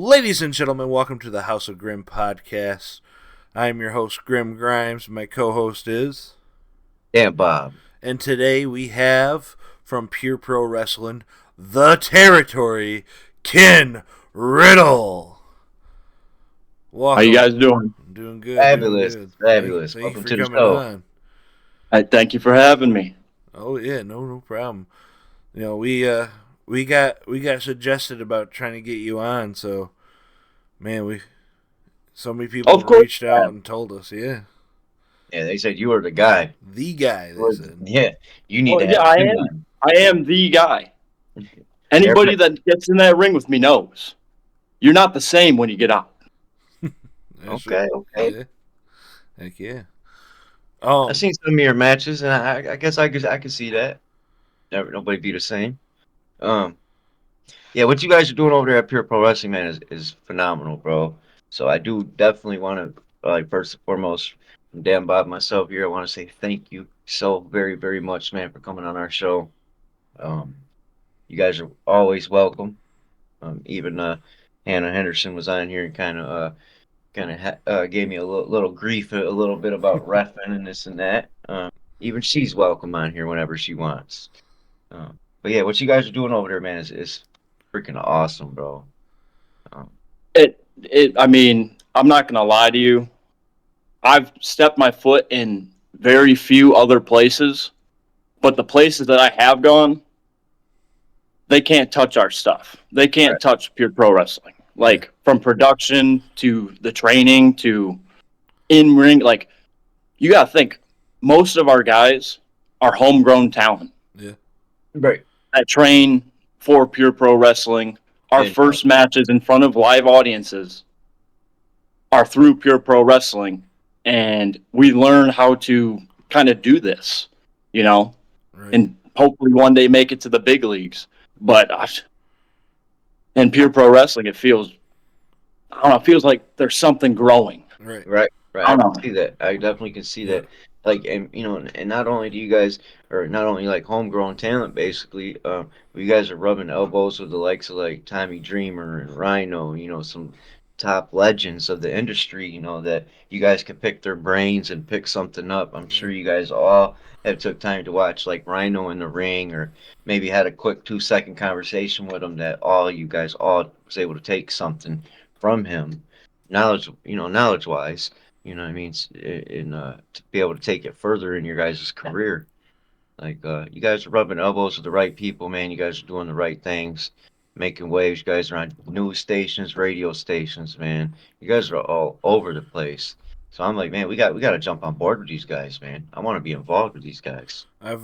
Ladies and gentlemen, welcome to the House of Grim podcast. I am your host, Grim Grimes. My co-host is... Yeah, Bob. And today we have, from Pure Pro Wrestling, the Territory Ken Riddle. Welcome. How you guys doing? I'm doing good. Fabulous. Doing good. Fabulous. Thank Welcome you to for the coming show. on. Thank you for having me. Oh yeah, no problem. You know, we got suggested about trying to get you on, so man, so many people reached out and told us, yeah. Yeah, they said you were the guy. The guy, they said. Yeah, you need to have him on. I am the guy. Anybody that gets in that ring with me knows. You're not the same when you get out. Okay. Yeah. Heck yeah. I've seen some of your matches, and I guess I could see that. Nobody be the same. Yeah, what you guys are doing over there at Pure Pro Wrestling, man, is phenomenal, bro. So I do definitely want to, first and foremost, from Dan Bob myself here, I want to say thank you so very, very much, man, for coming on our show. You guys are always welcome. Even Hannah Henderson was on here and kind of gave me a little grief a little bit about reffing and this and that. Even she's welcome on here whenever she wants. But yeah, what you guys are doing over there, man, is freaking awesome, bro. I mean, I'm not gonna lie to you. I've stepped my foot in very few other places, but the places that I have gone, they can't touch our stuff. They can't touch Pure Pro Wrestling. Like, from production to the training to in-ring. Like, you got to think, most of our guys are homegrown talent. Yeah. Right. That train for Pure Pro Wrestling. Our first matches in front of live audiences are through Pure Pro Wrestling. And we learn how to kind of do this, you know, and hopefully one day make it to the big leagues. But in Pure Pro Wrestling, it feels like there's something growing. Right. I can see that. I definitely can see that. Like, and and not only do you guys, or not only like homegrown talent, basically, you guys are rubbing elbows with the likes of like Tommy Dreamer and Rhino, some top legends of the industry, that you guys could pick their brains and pick something up. I'm sure you guys all have took time to watch like Rhino in the ring, or maybe had a quick 2-second conversation with him that you guys all was able to take something from him, knowledge wise. You know what I mean? To be able to take it further in your guys' career. Like, you guys are rubbing elbows with the right people, man. You guys are doing the right things, making waves. You guys are on news stations, radio stations, man. You guys are all over the place. So I'm like, man, we got to jump on board with these guys, man. I want to be involved with these guys. I've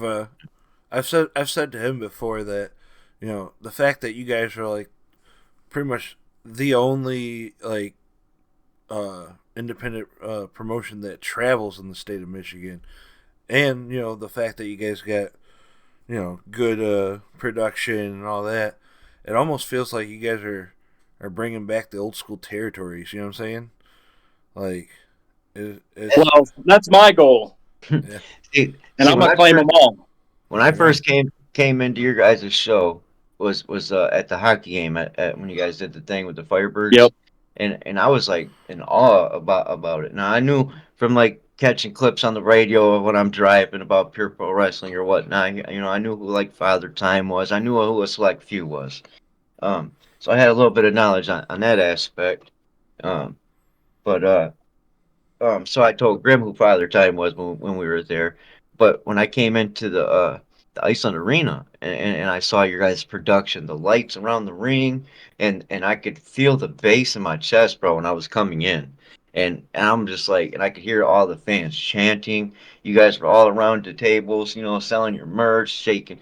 said to him before that, the fact that you guys are like pretty much the only like independent promotion that travels in the state of Michigan, and the fact that you guys got good production and all that, it almost feels like you guys are bringing back the old school territories. You know what I'm saying? Like, well, that's my goal. Yeah. And I'm gonna claim them all. When I first came into your guys' show was at the hockey game at when you guys did the thing with the Firebirds. Yep. And I was like in awe about it. Now I knew from like catching clips on the radio when I'm driving about Pure Pro Wrestling or whatnot. I knew who like Father Time was. I knew who a Select Few was. So I had a little bit of knowledge on that aspect. So I told Grim who Father Time was when we were there. But when I came into the Iceland Arena and I saw your guys' production, the lights around the ring, and I could feel the bass in my chest, bro, when I was coming in. And I'm just like, and I could hear all the fans chanting. You guys were all around the tables, selling your merch, shaking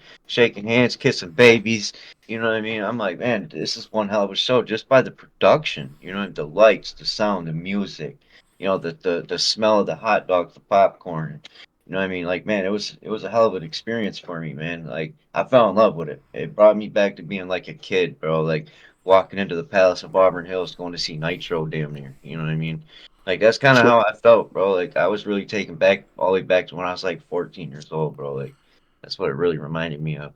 hands, kissing babies. You know what I mean? I'm like, man, this is one hell of a show just by the production. The lights, the sound, the music. The smell of the hot dogs, the popcorn. You know what I mean? Like, man, it was a hell of an experience for me, man. Like, I fell in love with it. It brought me back to being like a kid, bro. Like walking into the Palace of Auburn Hills, going to see Nitro, damn near. You know what I mean? Like, that's kind of how I felt, bro. Like, I was really taken back all the way back to when I was like 14 years old, bro. Like, that's what it really reminded me of.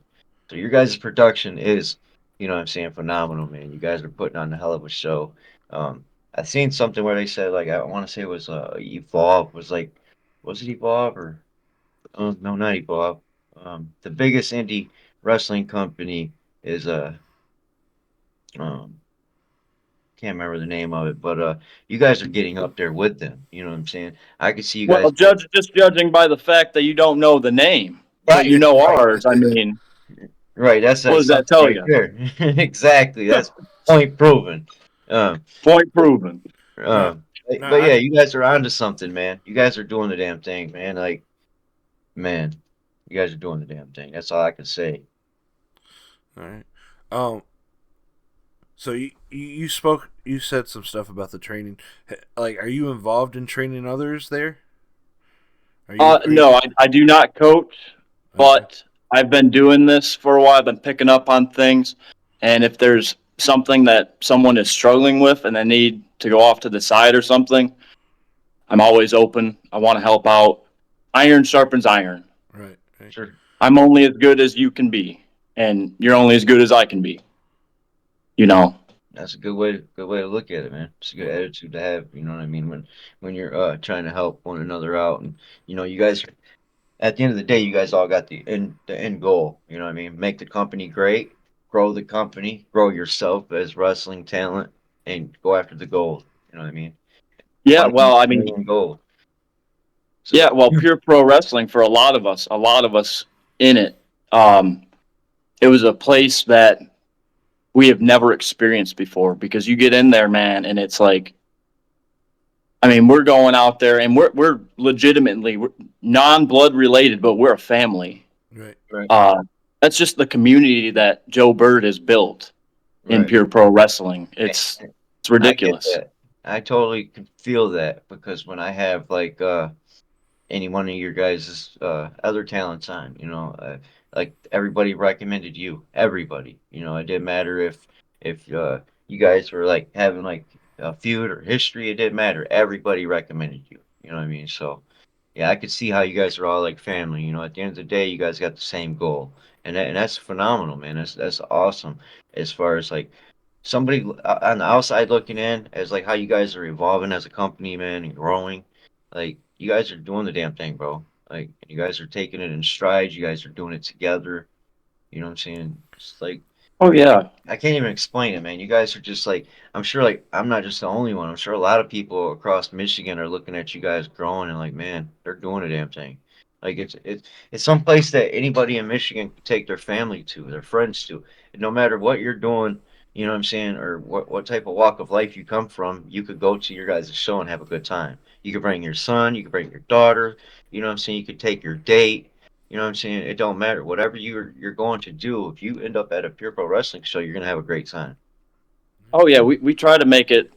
So your guys' production is you know what I'm saying, phenomenal, man. You guys are putting on a hell of a show. I seen something where they said like I want to say it was Evolve was like was it Evolve or no, not Evolve. The biggest indie wrestling company is um can't remember the name of it, but you guys are getting up there with them. You know what I'm saying? I could see you Well, guys go just judging by the fact that you don't know the name, but you right, know right, ours. I mean, right. That's what that does that something tell right you? there. Exactly. That's point proven. Um, Point proven. No, but no, yeah, I you guys are onto something, man. You guys are doing the damn thing, man. Like, man, you guys are doing the damn thing. That's all I can say. all right. Um, so you said some stuff about the training. Like, are you involved in training others there? Are you No, I do not coach, okay? but I've been doing this for a while. I've been picking up on things, and if there's something that someone is struggling with and they need to go off to the side or something, I'm always open. I want to help out. Iron sharpens iron. Right, right. Sure. I'm only as good as you can be, and you're only as good as I can be. You know. That's a good way to look at it, man. It's a good attitude to have. You know what I mean? When you're trying to help one another out, and you guys at the end of the day, you guys all got the end goal. You know what I mean? Make the company great, grow the company, grow yourself as wrestling talent, and go after the gold. You know what I mean? Yeah. Well, I mean, Fighting gold. yeah. So Well, pure pro wrestling for a lot of us in it. Um, it was a place that we have never experienced before because you get in there, man, and it's like, I mean, we're going out there and we're legitimately non blood related, but we're a family. Right. right, Uh, that's just the community that Joe Bird has built in right. pure pro wrestling. And It's I get ridiculous. that. I totally can feel that because when I have like any one of your guys' other talents on. Like everybody recommended you. Everybody. It didn't matter if you guys were like having like a feud or history. It didn't matter. Everybody recommended you. You know what I mean? So yeah, I could see how you guys are all like family. At the end of the day, you guys got the same goal, and that's phenomenal, man. That's awesome. As far as like somebody on the outside looking in, as like how you guys are evolving as a company, man, and growing. Like you guys are doing the damn thing, bro. Like you guys are taking it in strides. You guys are doing it together. You know what I'm saying? It's like Oh yeah. I can't even explain it, man. You guys are just like I'm sure like I'm not just the only one. I'm sure a lot of people across Michigan are looking at you guys growing and like, man, they're doing a damn thing. Like it's some place that anybody in Michigan can take their family to, their friends to. And no matter what you're doing, you know what I'm saying, or what type of walk of life you come from, you could go to your guys' show and have a good time. You could bring your son, you could bring your daughter, you know what I'm saying, you could take your date. You know what I'm saying? It don't matter. Whatever you're going to do, if you end up at a pure pro wrestling show, you're gonna have a great time. Oh yeah. We try to make it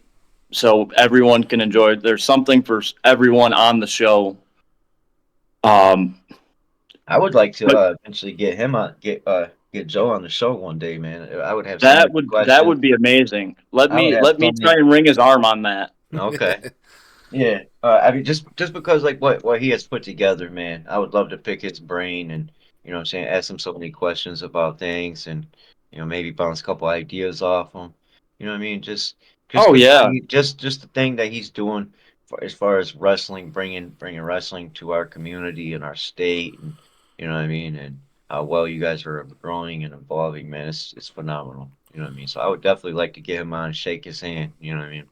so everyone can enjoy it. There's something for everyone on the show. Um, I would like to but eventually get him on, get Joe on the show one day, man. I would have so many that questions. would be amazing. I would have Let me so try many. and ring his arm on that. Okay. Yeah, I mean, just because like what he has put together, man, I would love to pick his brain and what I'm saying, ask him so many questions about things and maybe bounce a couple ideas off him. You know what I mean? Just Oh because yeah. just the thing that he's doing as far as wrestling, bringing wrestling to our community and our state, and you know what I mean, and how well you guys are growing and evolving, man, it's phenomenal. You know what I mean? So I would definitely like to get him on, shake his hand. You know what I mean?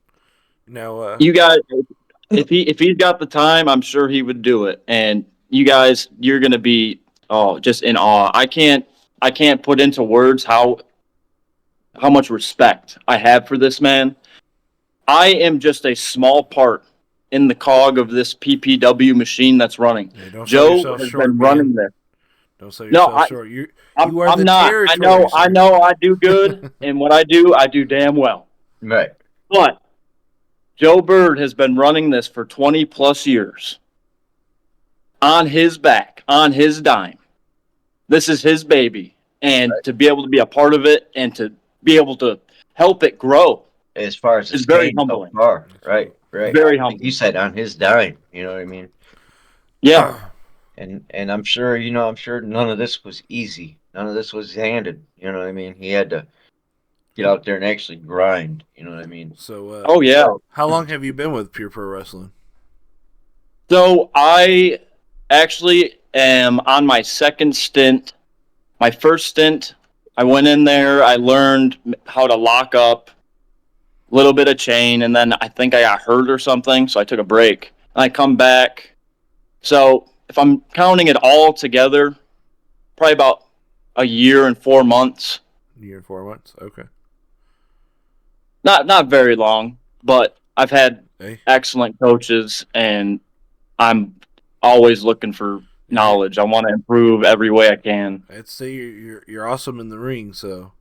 Now, You guys, if he's got the time, I'm sure he would do it. And you guys, you're gonna be just in awe. I can't put into words how much respect I have for this man. I am just a small part in the cog of this PPW machine that's running. hey, don't sell Joe yourself has short, been man. running this. Don't sell No, yourself short. You are I'm the not. territory, I sir. know I do good, and what I do damn well. Right. But Joe Bird has been running this for 20 plus years on his back, on his dime. This is his baby. And to be able to be a part of it and to be able to help it grow As far as is it's very came so humbling. far. That's Right, dope. right. Very Like you humbling. said, on his dime. You know what I mean? Yeah. And I'm sure none of this was easy. None of this was handed. You know what I mean? He had to. get out there and actually grind. You know what I mean? So, Oh yeah. how long have you been with Pure Pro Wrestling? So I actually am on my second stint. My first stint, I went in there. I learned how to lock up, a little bit of chain, and then I think I got hurt or something, so I took a break. And I come back. So if I'm counting it all together, probably about a year and 4 months. Year and 4 months. Okay. Not very long, but I've had Hey. excellent coaches, and I'm always looking for knowledge. I want to improve every way I can. I'd say you're awesome in the ring. So,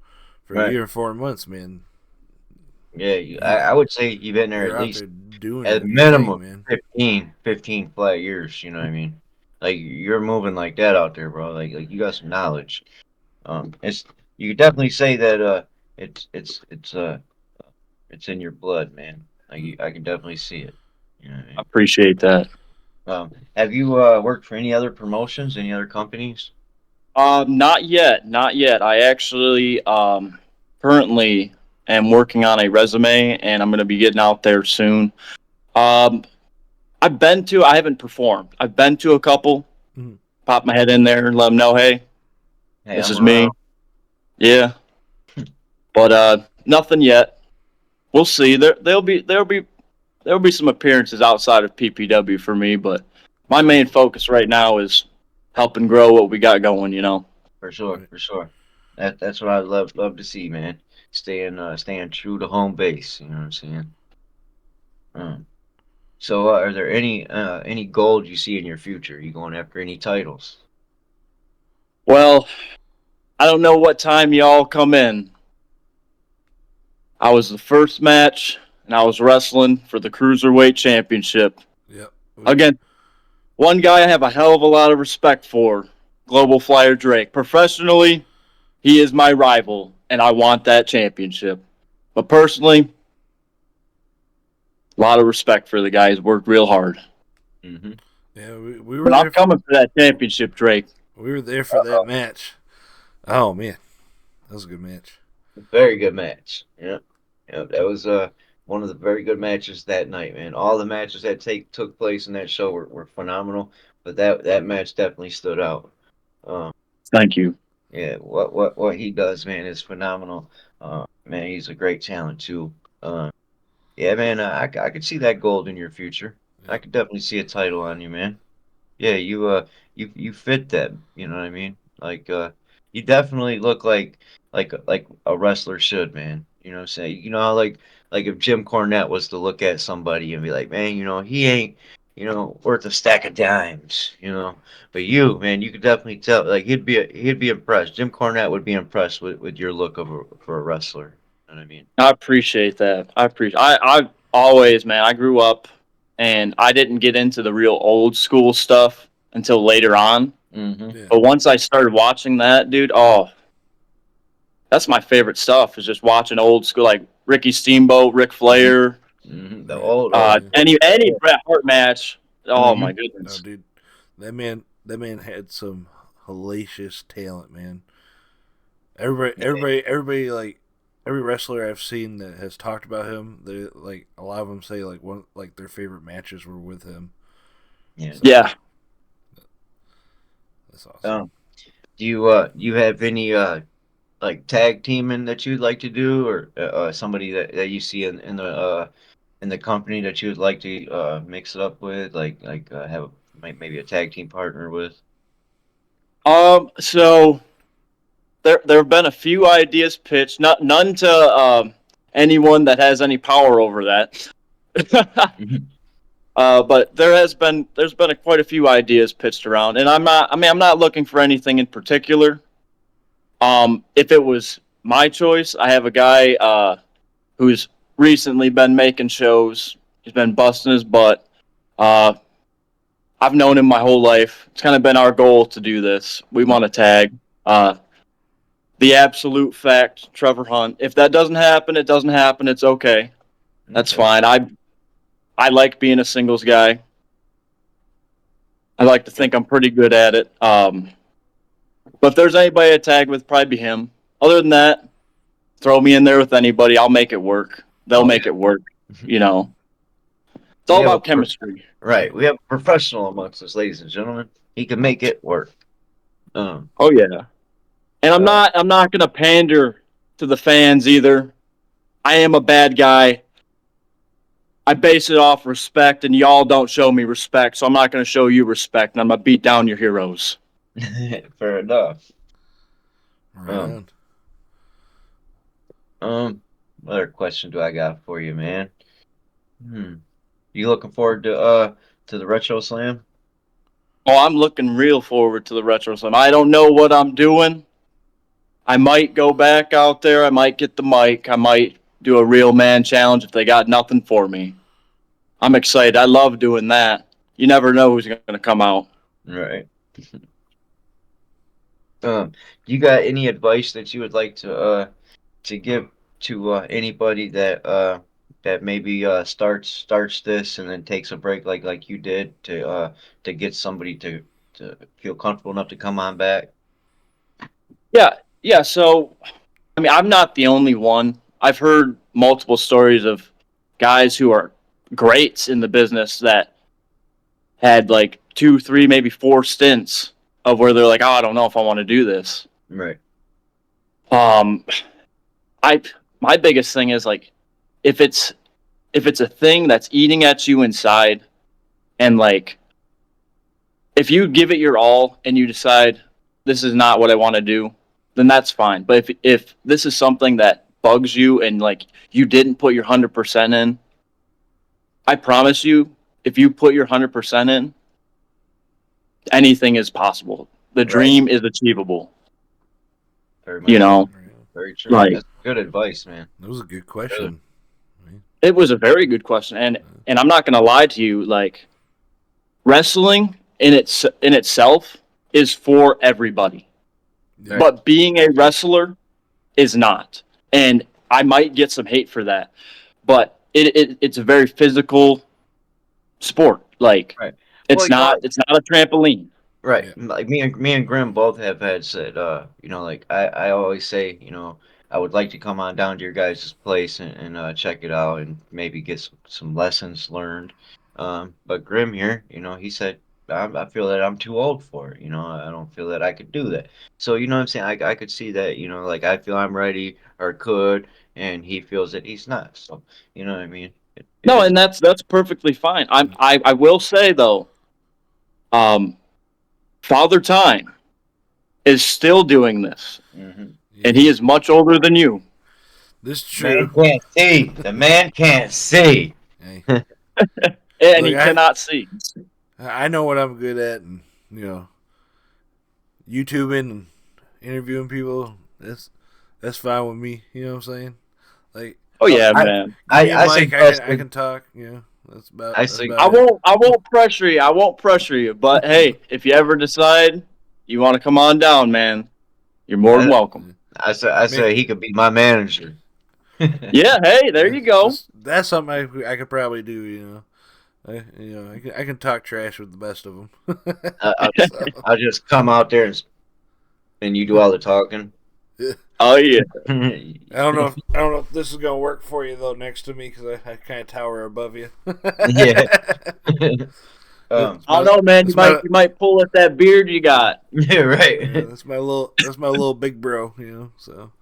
for a Right. year and 4 months, man. Yeah, I would say you've been there You're at out least there doing at your thing, minimum man. 15 flat years. You know what I mean? Like you're moving like that out there, bro. Like you got some knowledge. It's you could definitely say that it's it's it's uh it's in your blood, man. I can definitely see it. You know what I I mean? appreciate that. Have you worked for any other promotions, any other companies? Not yet, not yet. I actually currently am working on a resume, and I'm going to be getting out there soon. Um, I haven't performed. I've been to a couple. Mhm. Pop my head in there and let them know, hey, Hey, this I'm is me. around. Yeah, but nothing yet. We'll see. There'll be some appearances outside of PPW for me, but my main focus right now is helping grow what we got going. For sure, Right. for sure. That's what I love to see, man. Staying true to home base. You know what I'm saying? Um, so, are there any goals you see in your future? You going after any titles? Well, I don't know what time y'all come in. I was the first match, and I was wrestling for the Cruiserweight Championship. Yep. Again, one guy I have a hell of a lot of respect for, Global Flyer Drake. Professionally, he is my rival, and I want that championship. But personally, a lot of respect for the guy. He's worked real hard. Mm-hmm. Yeah, we were But I'm there. coming for that championship, Drake. We were there for that match. Oh man, that was a good match. Very good match. Yeah, yeah. That was one of the very good matches that night, man. All the matches that took place in that show were phenomenal, but that match definitely stood out. Um, Thank you. Yeah, what he does, man, is phenomenal. Man, he's a great talent too. Yeah, man, I could see that gold in your future. I Yep. could definitely see a title on you, man. Yeah, you fit that. You know what I mean? Like you definitely look like a wrestler should, man. You know what I'm saying? You know how like if Jim Cornette was to look at somebody and be like, man, he ain't worth a stack of dimes, But you, man, you could definitely tell. Like he'd be impressed. Jim Cornette would be impressed with your look for a wrestler. You know what I mean? I appreciate that. I always, man, I grew up and I didn't get into the real old school stuff until later on. Mm-hmm. Yeah. But once I started watching that, dude, oh, that's my favorite stuff is just watching old school like Ricky Steamboat, Ric Flair, Mm-hmm. The Right. old Yeah. old. any Bret Hart match. Oh my Mm-hmm. Oh, goodness. dude, that man had some hellacious talent, man. Everybody, like every wrestler I've seen that has talked about him, they like a lot of them say like one like their favorite matches were with him. Yeah. So Yeah. that's awesome. Um, do you have any like tag teaming that you'd like to do, or somebody that you see in the company that you would like to mix it up with, like have maybe a tag team partner with? So there have been a few ideas pitched, none to anyone that has any power over that. Mhm. But there's been quite a few ideas pitched around, and I'm not looking for anything in particular. If it was my choice, I have a guy who's recently been making shows. He's been busting his butt. Uh, I've known him my whole life. It's kind of been our goal to do this. We want to tag. Uh, the absolute fact, Trevor Hunt. If that doesn't happen, it doesn't happen. It's okay. That's Okay. fine. I like being a singles guy. I like to think I'm pretty good at it. But if there's anybody I tag with, probably be him. Other than that, throw me in there with anybody. I'll make it work. They'll make it work. You know, it's all about chemistry. Right. We have a professional amongst us, ladies and gentlemen. He can make it work. Oh yeah. And I'm not gonna pander to the fans either. I am a bad guy. I base it off respect, and y'all don't show me respect, so I'm not gonna show you respect, and I'm gonna beat down your heroes. Fair enough. Right. What other question do I got for you, man? You looking forward to the Retro Slam? Oh, I'm looking real forward to the Retro Slam. I don't know what I'm doing. I might go back out there. I might get the mic. I might do a real man challenge if they got nothing for me. I'm excited. I love doing that. You never know who's going to come out. Right. You got any advice that you would like to give to anybody that maybe starts this and then takes a break like you did to get somebody to feel comfortable enough to come on back? Yeah. So, I mean, I'm not the only one. I've heard multiple stories of guys who are greats in the business that had like 2, 3, maybe 4 stints of where they're like, oh, I don't know if I want to do this. Right. My biggest thing is like, if it's a thing that's eating at you inside, and like, if you give it your all and you decide this is not what I want to do, then that's fine. But if this is something that bugs you and like you didn't put your 100% in, I promise you, if you put your 100% in, anything is possible. The dream is achievable. Very much. You know, very true. Like, that's good advice, man. That was a good question. It was a very good question, and I'm not going to lie to you. Like, wrestling in itself is for everybody, but being a wrestler is not. And I might get some hate for that, but it's a very physical sport. Like, it's not a trampoline. Right. Yeah. Like me and Grim both have had said, like I always say, I would like to come on down to your guys' place and check it out and maybe get some lessons learned. But Grim here, he said, I feel that I'm too old for it. I don't feel that I could do that. So, you know what I'm saying? I could see that, like I feel I'm ready or could, and he feels that he's not. So, you know what I mean? No, and that's perfectly fine. I will say though, Father Time is still doing this, and he is much older than you. This is true. Man can't see. The man can't see. Hey. And he cannot see. I know what I'm good at, and YouTubing and interviewing people. That's fine with me. You know what I'm saying? Like, oh yeah, man. I can talk. That's about. I won't pressure you. I won't pressure you. But hey, if you ever decide you want to come on down, man, you're more than welcome. I say he could be my manager. Yeah. Hey, there you go. That's something I could probably do. I can talk trash with the best of them. I'll just come out there and you do all the talking. Oh yeah. I don't know if this is gonna work for you though. Next to me because I kind of tower above you. Yeah. I don't know, man. You might pull at that beard you got. Yeah, right. Yeah, that's my little big bro. So.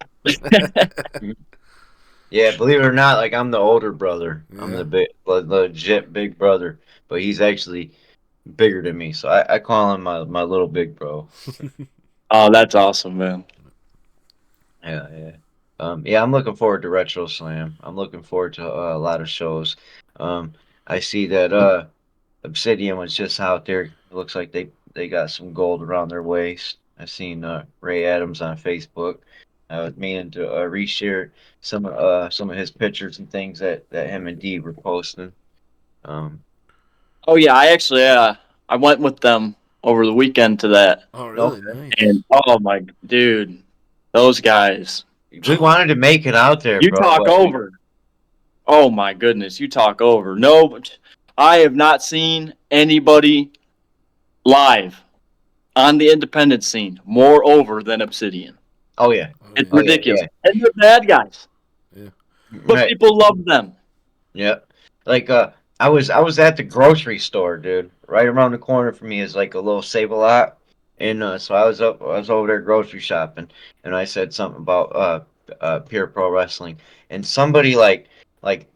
Yeah, believe it or not, like I'm the older brother. Yeah. I'm the legit big brother, but he's actually bigger than me. So I call him my little big bro. Oh, that's awesome, man. Yeah. I'm looking forward to Retro Slam. I'm looking forward to a lot of shows. I see that Obsidian was just out there. It looks like they got some gold around their waist. I've seen Ray Adams on Facebook. I was meaning to reshare some of his pictures and things that him and Dee were posting. Oh yeah, I actually I went with them over the weekend to that. Oh really? Nice. And oh my dude, those guys. We wanted to make it out there. You talk over. Oh my goodness, you talk over. No, but I have not seen anybody live on the independent scene more over than Obsidian. Oh yeah, Oh It's yeah, oh yeah, ridiculous. yeah. And they're bad guys, yeah. but Right. people love them. Yeah. Like I was at the grocery store, dude. Right around the corner from me is like a little Save a Lot. And so I was over there grocery shopping and I said something about pure pro wrestling. And somebody like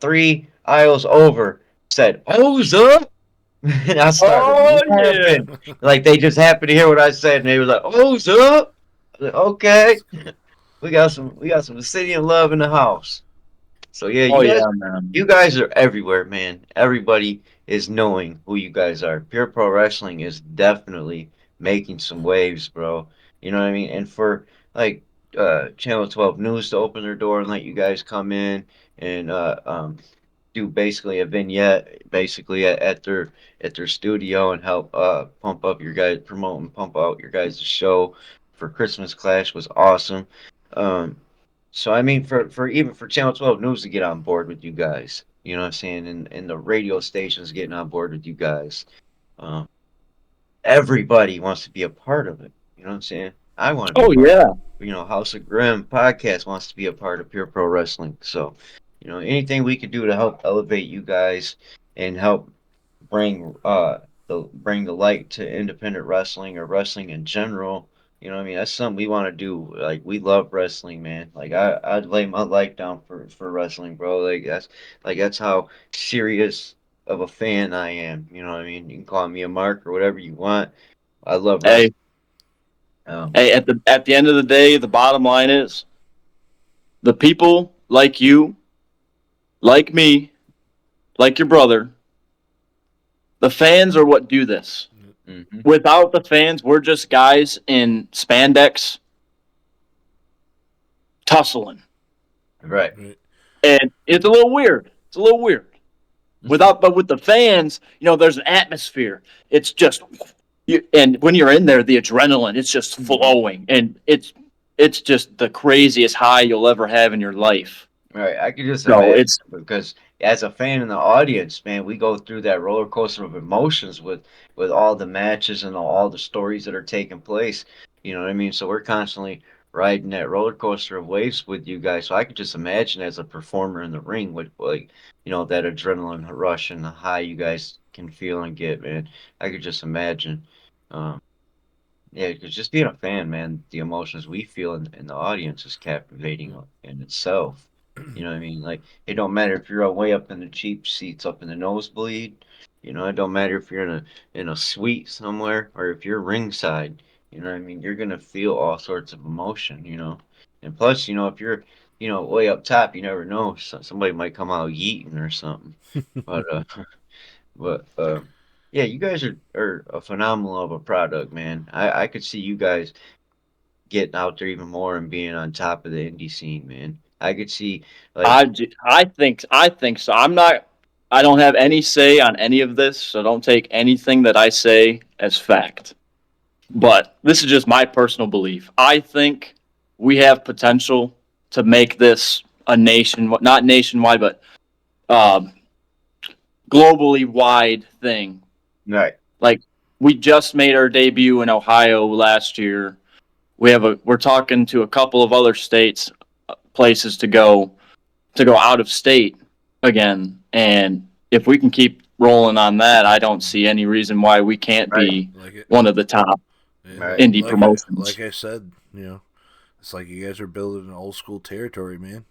three aisles over said, "O's up." And I started Oh yeah. laughing. Like they just happened to hear what I said and they was like, "O's up." I was like, okay. We got some city and love in the house. So yeah, Oh yeah, man. you guys are everywhere, man. Everybody is knowing who you guys are. Pure Pro Wrestling is definitely making some waves, bro. You know what I mean? And for like Channel 12 News to open their door and let you guys come in and do basically a vignette basically at their studio and help pump up your guys promote and pump out your guys' show for Christmas Clash was awesome. Um, so I mean, for even for Channel 12 News to get on board with you guys, you know what I'm saying, and the radio stations getting on board with you guys, um, everybody wants to be a part of it. You know what I'm saying? I want to be a Oh part. yeah. House of Grim podcast wants to be a part of Pure Pro Wrestling. So, anything we could do to help elevate you guys and help bring the light to independent wrestling or wrestling in general. You know what I mean? That's something we want to do. Like we love wrestling, man. Like I'd lay my life down for wrestling, bro. That's how serious of a fan I am. You know what I mean? You can call me a mark or whatever you want. I love Hey, wrestling. Um, hey. At the end of the day, the bottom line is the people like you, like me, like your brother. The fans are what do this. hmm Without the fans, we're just guys in spandex tussling, Right. Right. and it's a little weird. It's a little weird. But with the fans, there's an atmosphere. It's just and when you're in there, the adrenaline, it's just flowing, and it's just the craziest high you'll ever have in your life. Right. I could just So imagine it's because as a fan in the audience, man, we go through that roller coaster of emotions with all the matches and all the stories that are taking place. You know what I mean? So we're constantly riding that roller coaster of waves with you guys. So I could just imagine as a performer in the ring with like, that adrenaline rush and the high you guys can feel and get, man. I could just imagine. Um, Yeah, because just being a fan, man, the emotions we feel in the audience is captivating in itself. You know what I mean? Like, it don't matter if you're way up in the cheap seats, up in the nosebleed. It don't matter if you're in a suite somewhere or if you're ringside. You know what I mean? You're gonna feel all sorts of emotion. And plus, if you're way up top, you never know. Somebody might come out yeeting or something. But but yeah, you guys are a phenomenal of a product, man. I could see you guys getting out there even more and being on top of the indie scene, man. I could see like I think so. I'm not. I don't have any say on any of this, so don't take anything that I say as fact. But this is just my personal belief. I think we have potential to make this a not nationwide, but um, globally wide thing. right, Like we just made our debut in Ohio last year. We're talking to a couple of other states, places to go out of state again. And if we can keep rolling on that, I don't see any reason why we can't right, be Like it. one of the top Yeah, right, indie like promotions. I said, it's like you guys are building an old school territory, man.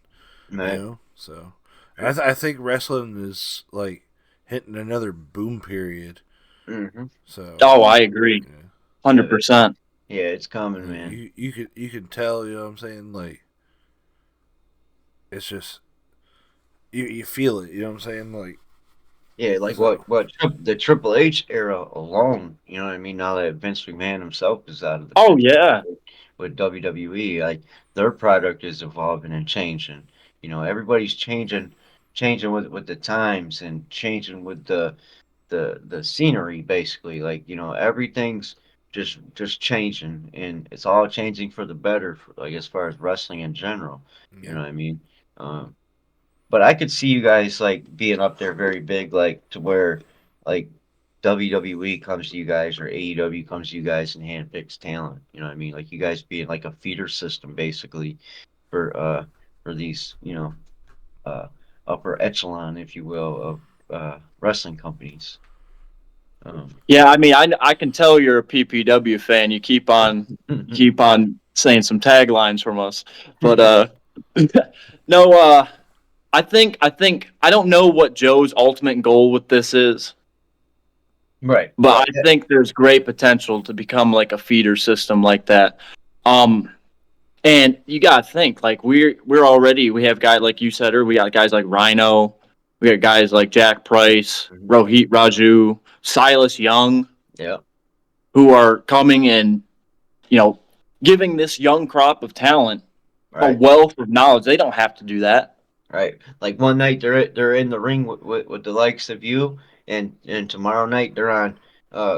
right. So I think wrestling is like hitting another boom period. Mm-hmm. So Oh, I agree, yeah, 100%. Yeah, it's coming, man. you can tell, you know what I'm saying? Like it's just you feel it, you know what I'm saying? Like Yeah, like so the Triple H era alone. You know what I mean? Now that Vince McMahon himself is out of the Oh, picture yeah. with WWE, like their product is evolving and changing. Everybody's changing with the times and changing with the scenery basically. Like, everything's just changing and it's all changing for the better for, like as far as wrestling in general. You yeah. know what I mean? Um but I could see you guys like being up there very big, like to where like WWE comes to you guys or AEW comes to you guys and handpicks talent. You know what I mean? Like you guys being like a feeder system basically for these, uh upper echelon, if you will, of wrestling companies. Yeah, I mean, I can tell you're a PPW fan. You keep on saying some taglines from us, but no, I think I don't know what Joe's ultimate goal with this is, Right. but Well, I think there's great potential to become like a feeder system like that. And you gotta think like we have guys like you said, or we got guys like Rhino, we got guys like Jack Price, Rohit Raju, Silas Young, yeah. who are coming and giving this young crop of talent a Right. wealth of knowledge. They don't have to do that. Right. Like one night they're in the ring with the likes of you, and tomorrow night they're on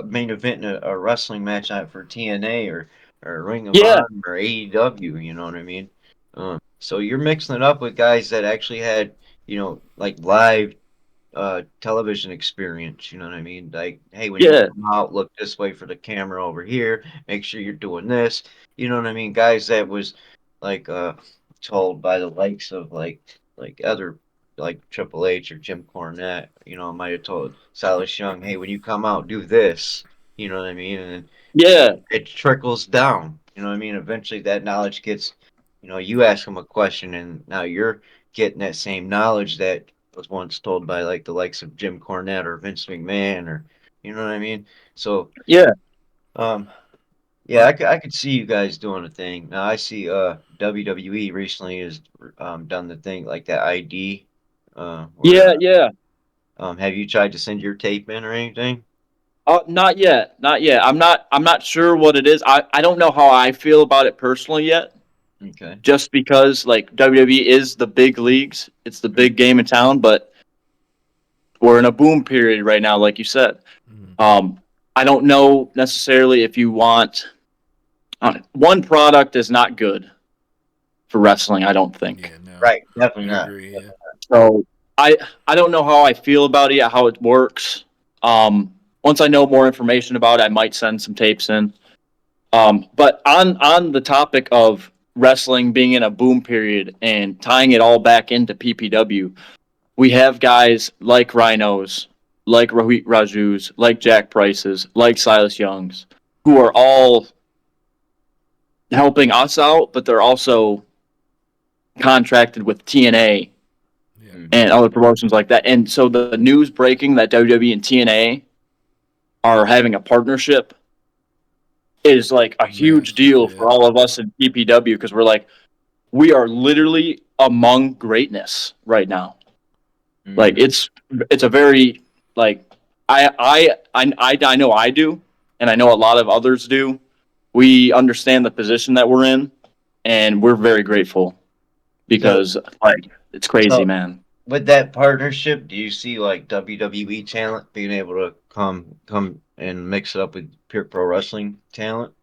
main event in a wrestling match out for TNA or Ring of Yeah, Honor or AEW. You know what I mean? So you're mixing it up with guys that actually had like live television experience. You know what I mean? Like, hey, when you yeah, come out, look this way for the camera over here. Make sure you're doing this. You know what I mean? Guys that was like told by the likes of like other like Triple H or Jim Cornette. Might have told Silas Young, hey, when you come out, do this. You know what I mean? And yeah, it trickles down. You know what I mean? Eventually, that knowledge gets. You ask them a question, and now you're getting that same knowledge that was once told by like the likes of Jim Cornette or Vince McMahon, or you know what I mean. So, yeah, um, yeah, I could see you guys doing a thing. Now I see WWE recently has done the thing like that ID, where yeah, yeah. have you tried to send your tape in or anything? Not yet, not yet. I'm not sure what it is. I don't know how I feel about it personally yet. Okay. Just because like WWE is the big leagues, it's the big game in town, but we're in a boom period right now, like you said. Um, I don't know necessarily if you want one product is not good for wrestling. I don't think Yeah, no, Right, I definitely not. agree. Yeah, so. I don't know how I feel about it, how it works. Once I know more information about it, I might send some tapes in. But on the topic of wrestling being in a boom period and tying it all back into PPW, we have guys like Rhinos, like Rohit Raju's, like Jack Price's, like Silas Young's, who are all helping us out, but they're also contracted with TNA yeah, and other promotions like that. And so the news breaking that WWE and TNA are having a partnership is like a huge massive. deal Yeah, for all of us in PPW because we're like, we are literally among greatness right now. Like it's a very like I know I do, and I know a lot of others do. We understand the position that we're in, and we're very grateful So, because like it's crazy, so man. with that partnership, do you see like WWE talent being able to come and mix it up with pure pro wrestling talent?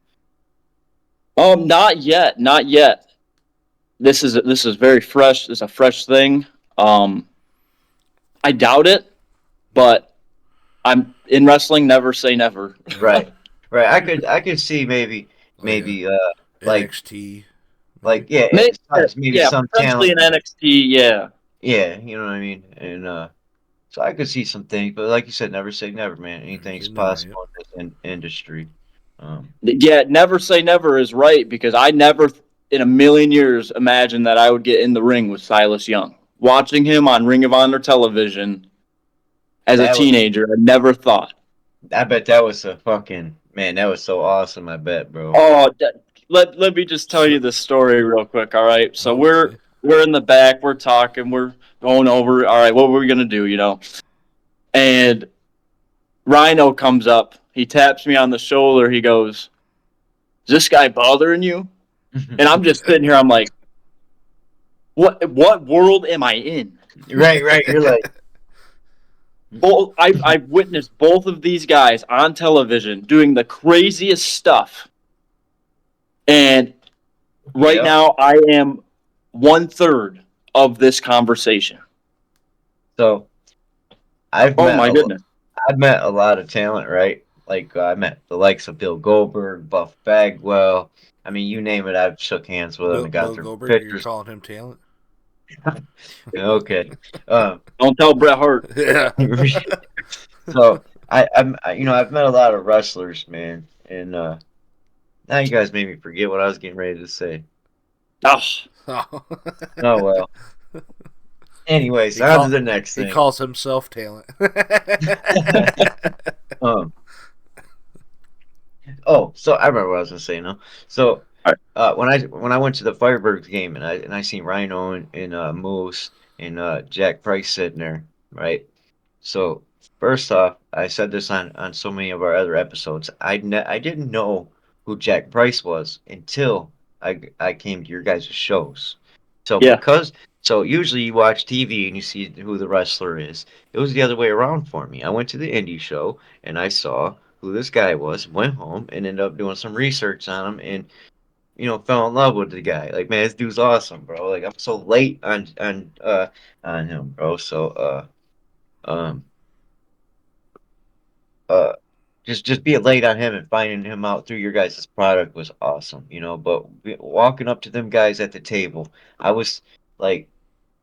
Not yet, not yet. This is very fresh. It's a fresh thing. I doubt it, but I'm in wrestling. Never say never. Right. Right. I could see like a maybe like NXT, maybe. like yeah, Maybe, maybe yeah, some potentially talent. in NXT. Yeah, Yeah, you know what I mean? And so I could see some things, but like you said, never say never, man. Never Anything's say never. Yep. possible in this industry. Um, yeah. Never say never is right because I never in a million years imagined that I would get in the ring with Silas Young. Watching him on Ring of Honor television as a that was, teenager, I never thought. I bet that was a fucking man. That was so awesome. I bet, bro. Oh, let me just tell So, you this story real quick. All right, so okay. we're in the back, we're talking, we're going over. All right, what were we gonna do? And Rhino comes up. He taps me on the shoulder. He goes, "Is this guy bothering you?" And I'm just sitting here. I'm like, What world am I in? Right, right. You're like, I've witnessed both of these guys on television doing the craziest stuff, and right yep. now I am 1/3 of this conversation. So I've Oh met my a, goodness! I've met a lot of talent, right? Like I met the likes of Bill Goldberg, Buff Bagwell. I mean, you name it, I've shook hands with them and got Bill their Goldberg, you're pictures. calling him talent? Okay. Um, Don't tell Bret Hart. Yeah. so I've met a lot of wrestlers, man, and now you guys made me forget what I was getting ready to say. Oh, Oh. Oh well. Anyways, he on to call the next he thing. calls himself talent. um, so I remember what I was gonna say now. So all right. when I went to the Firebirds game and I seen Rhino and Moose and Jack Price sitting there, right? So first off, I said this on so many of our other episodes. I didn't know who Jack Price was until I came to your guys' shows. So Yeah. because so usually you watch TV and you see who the wrestler is. It was the other way around for me. I went to the indie show and I saw who this guy was, went home and ended up doing some research on him and fell in love with the guy. Like, man, this dude's awesome, bro. Like I'm so late on him, bro. So um uh just being late on him and finding him out through your guys' product was awesome, but walking up to them guys at the table, I was like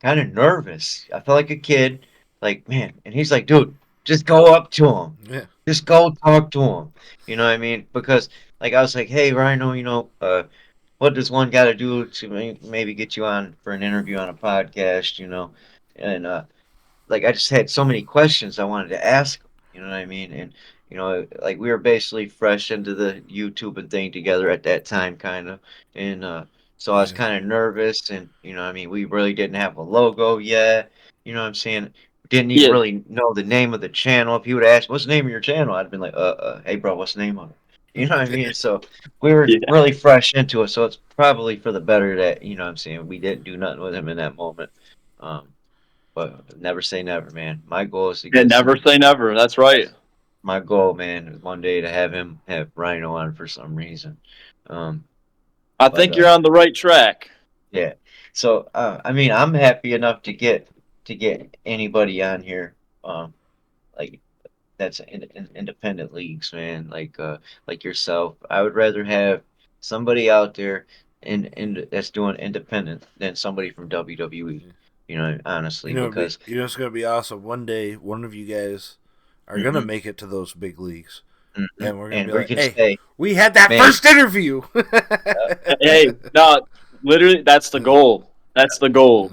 kind of nervous. I felt like a kid, like, man, and he's like, dude, just go up to him. Yeah. Just go talk to him. You know what I mean? Because like I was like, hey Rhino, what does one got to do to maybe get you on for an interview on a podcast, and like I just had so many questions I wanted to ask him, you know what I mean? And like we were basically fresh into the YouTube and thing together at that time, kind of, and so I was Yeah. kind of nervous, and I mean, we really didn't have a logo yet. You know what I'm saying? Didn't even Yeah. really know the name of the channel. If you would ask, "What's the name of your channel?" I'd been like, hey, bro, what's the name of it?" You know what I mean? So we were Yeah. really fresh into it, so it's probably for the better that what I'm saying, we didn't do nothing with him in that moment. Um, but never say never, man. My goal is to Yeah. get Never some. say never. That's right. My goal, man, is one day to have Rhino on for some reason. Um, I but think you're on the right track. yeah. So I mean, I'm happy enough to get anybody on here. Like that's in independent leagues, man. Like yourself. I would rather have somebody out there in that's doing independent than somebody from WWE. Honestly, because It's gonna be awesome. One day, one of you guys are gonna hmm make it to those big leagues, hmm and we're gonna and be we like, can "Hey, say, we had that man, first interview." Hey, no, literally, that's the goal. That's the goal.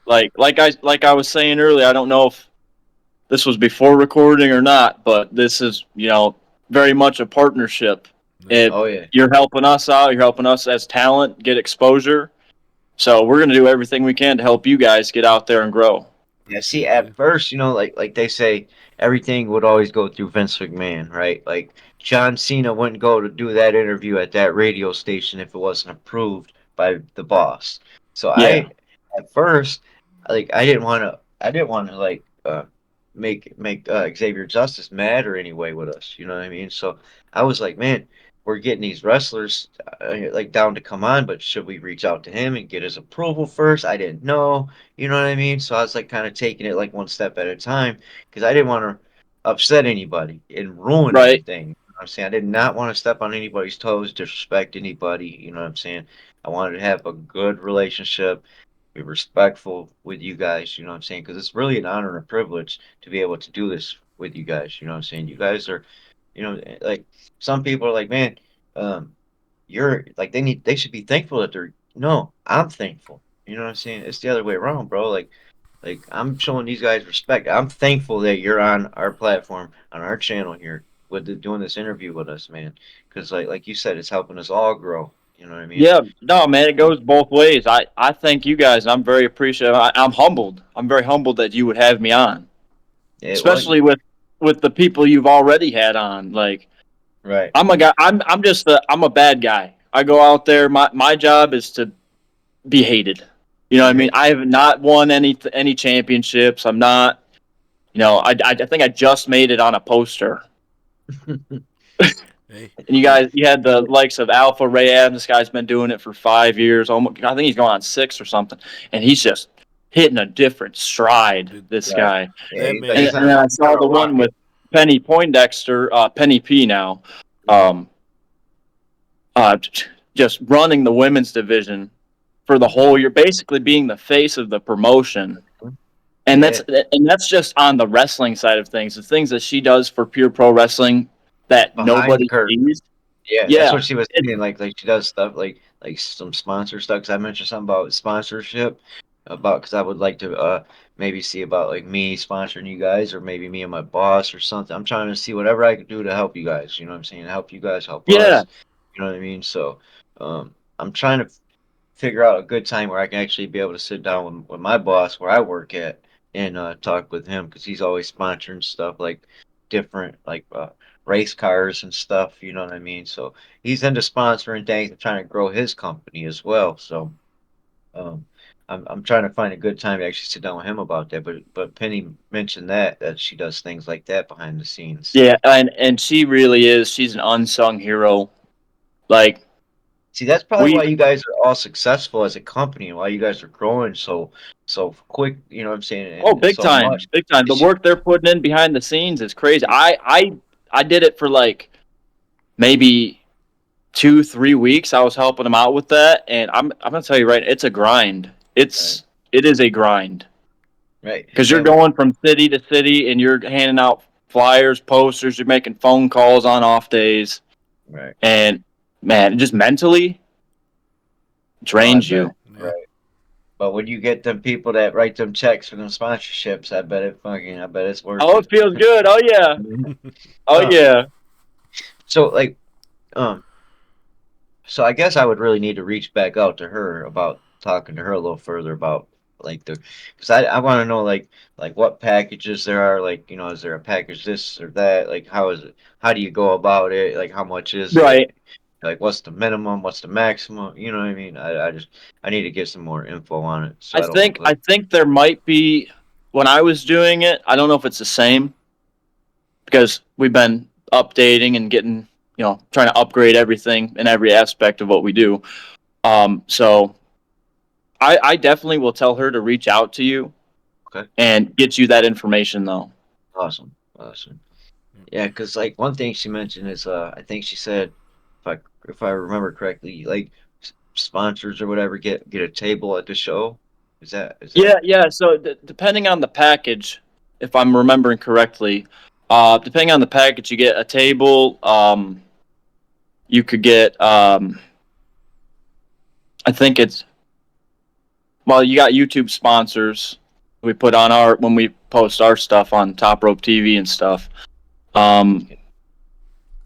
Like I was saying earlier, I don't know if this was before recording or not, but this is very much a partnership. It, oh yeah. you're helping us out. You're helping us as talent get exposure. So we're gonna do everything we can to help you guys get out there and grow. Yeah, see, at first, like they say, everything would always go through Vince McMahon, right? Like John Cena wouldn't go to do that interview at that radio station if it wasn't approved by the boss. So Yeah, at first, like I didn't want to like make Xavier Justice mad or any way with us. You know what I mean? So I was like, man, we're getting these wrestlers like down to come on, but should we reach out to him and get his approval first? I didn't know. You know what I mean? So I was like kind of taking it like one step at a time because I didn't want to upset anybody and ruin right. anything. You know what I'm saying? I did not want to step on anybody's toes, disrespect anybody. You know what I'm saying? I wanted to have a good relationship, be respectful with you guys. You know what I'm saying? Because it's really an honor and a privilege to be able to do this with you guys. You know what I'm saying? You guys are, like some people are like, man, um, you're like they should be thankful that they're no, I'm thankful. You know what I'm saying? It's the other way around, bro. Like I'm showing these guys respect. I'm thankful that you're on our platform, on our channel here, doing this interview with us, man. Because like you said, it's helping us all grow. You know what I mean? Yeah, no, man, it goes both ways. I thank you guys. I'm very appreciative. I'm humbled. I'm very humbled that you would have me on, It was especially with the people you've already had on. Like right. I'm a guy. I'm a bad guy. I go out there. My job is to be hated. You know what I mean? Hey, I have not won any championships. I'm not. I think I just made it on a poster. Hey, And you hey, guys, you had the likes of Alpha Ray Adams. This guy's been doing it for 5 years. Almost, I think he's going on 6 or something. And he's just hitting a different stride. dude, This right. guy. Yeah, that he's man, And on then I he's on saw a the one with rocket. Penny Poindexter, Penny P now, just running the women's division for the whole year, basically being the face of the promotion. And that's just on the wrestling side of things. The things that she does for Pure Pro Wrestling that nobody sees. Yeah, that's what she was saying. Like she does stuff like some sponsor stuff. Because I mentioned something about sponsorship, because I would like to maybe see about like me sponsoring you guys, or maybe me and my boss or something. I'm trying to see whatever I can do to help you guys. You know what I'm saying? Help you guys, help us. You know what I mean? So, I'm trying to figure out a good time where I can actually be able to sit down with my boss where I work at and talk with him, because he's always sponsoring stuff like different like race cars and stuff. You know what I mean? So he's into sponsoring things and trying to grow his company as well. So um, I'm trying to find a good time to actually sit down with him about that. But Penny mentioned that she does things like that behind the scenes. Yeah, and she really is. She's an unsung hero. Like, see, that's probably why you guys are all successful as a company, and why you guys are growing so quick. You know what I'm saying? And big so time, much. big time. The work they're putting in behind the scenes is crazy. I did it for like maybe 2-3 weeks. I was helping them out with that, and I'm gonna tell you right, it's a grind. It is a grind. Right. Because you're going from city to city, and you're handing out flyers, posters. You're making phone calls on off days. Right. And man, just mentally drains you. Right. But when you get them people that write them checks for them sponsorships, I bet it's worth it. Oh, it feels good. Oh yeah. Oh yeah. So like, so I guess I would really need to reach back out to her about talking to her a little further about like because I want to know like what packages there are, like, you know, is there a package this or that, like how is it, how do you go about it, like how much is it, like what's the minimum, what's the maximum, you know what I mean? I need to get some more info on it. So I think there might be, when I was doing it, I don't know if it's the same, because we've been updating and getting, you know, trying to upgrade everything in every aspect of what we do. So I definitely will tell her to reach out to you. Okay. And get you that information though. Awesome. Yeah, because like one thing she mentioned is I think she said, if I remember correctly, like sponsors or whatever get a table at the show. Is that yeah. So depending on the package, if I'm remembering correctly, depending on the package, you get a table. You could get I think it's, well, you got YouTube sponsors. We put on when we post our stuff on Top Rope TV and stuff.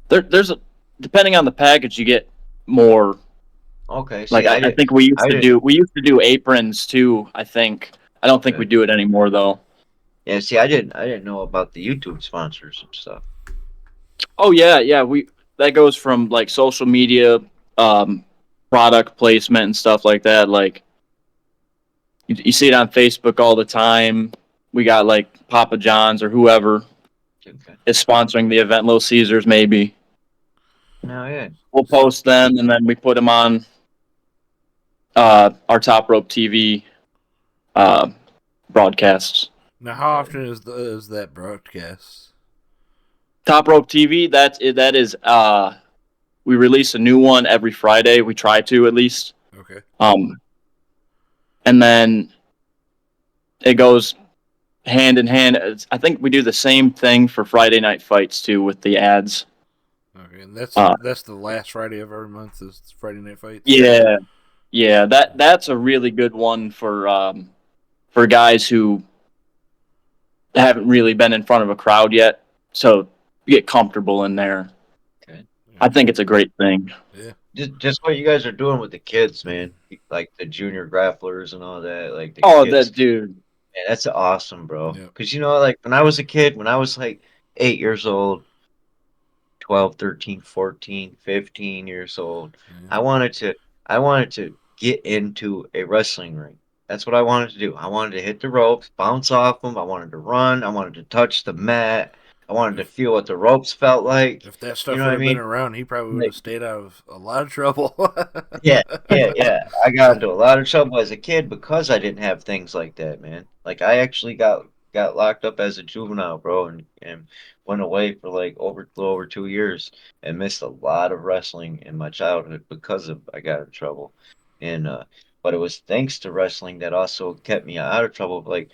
There's depending on the package, you get more. Okay. See, like I think we used to do aprons too. I don't think we do it anymore though. Yeah. See, I didn't know about the YouTube sponsors and stuff. Oh yeah. That goes from like social media, product placement and stuff like that. Like you see it on Facebook all the time. We got like Papa John's or whoever is sponsoring the event, Little Caesars maybe. No, yeah. We'll post them and then we put them on our Top Rope TV broadcasts. Now, how often is that broadcast? Top Rope TV, that is we release a new one every Friday. We try to, at least. Okay. And then it goes hand in hand. I think we do the same thing for Friday Night Fights too, with the ads. Okay, and that's the last Friday of every month is Friday Night Fights. Yeah. That's a really good one for guys who haven't really been in front of a crowd yet, so you get comfortable in there. Okay. I think it's a great thing. Yeah. Just what you guys are doing with the kids, man. Like the junior grapplers and all that. Like that dude. Man, that's awesome, bro. Because you know, like when I was a kid, when I was like 8 years old, 12, 13, 14, 15 years old, I wanted to get into a wrestling ring. That's what I wanted to do. I wanted to hit the ropes, bounce off them. I wanted to run. I wanted to touch the mat. I wanted to feel what the ropes felt like. If that stuff would have been around, he probably would have stayed out of a lot of trouble. Yeah. I got into a lot of trouble as a kid because I didn't have things like that, man. Like I actually got got locked up as a juvenile, bro, and went away for like over 2 years and missed a lot of wrestling in my childhood because of I got in trouble. And but it was thanks to wrestling that also kept me out of trouble. Like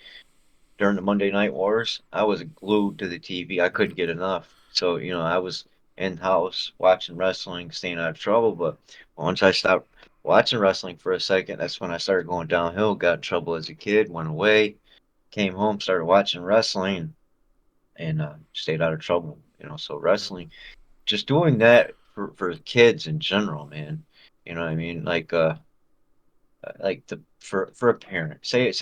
during the Monday Night Wars, I was glued to the TV. I couldn't get enough. So, I was in house watching wrestling, staying out of trouble. But once I stopped watching wrestling for a second, that's when I started going downhill. Got in trouble as a kid, went away, came home, started watching wrestling, and stayed out of trouble. So wrestling, just doing that for kids in general, man. You know what I mean? Like the for a parent, say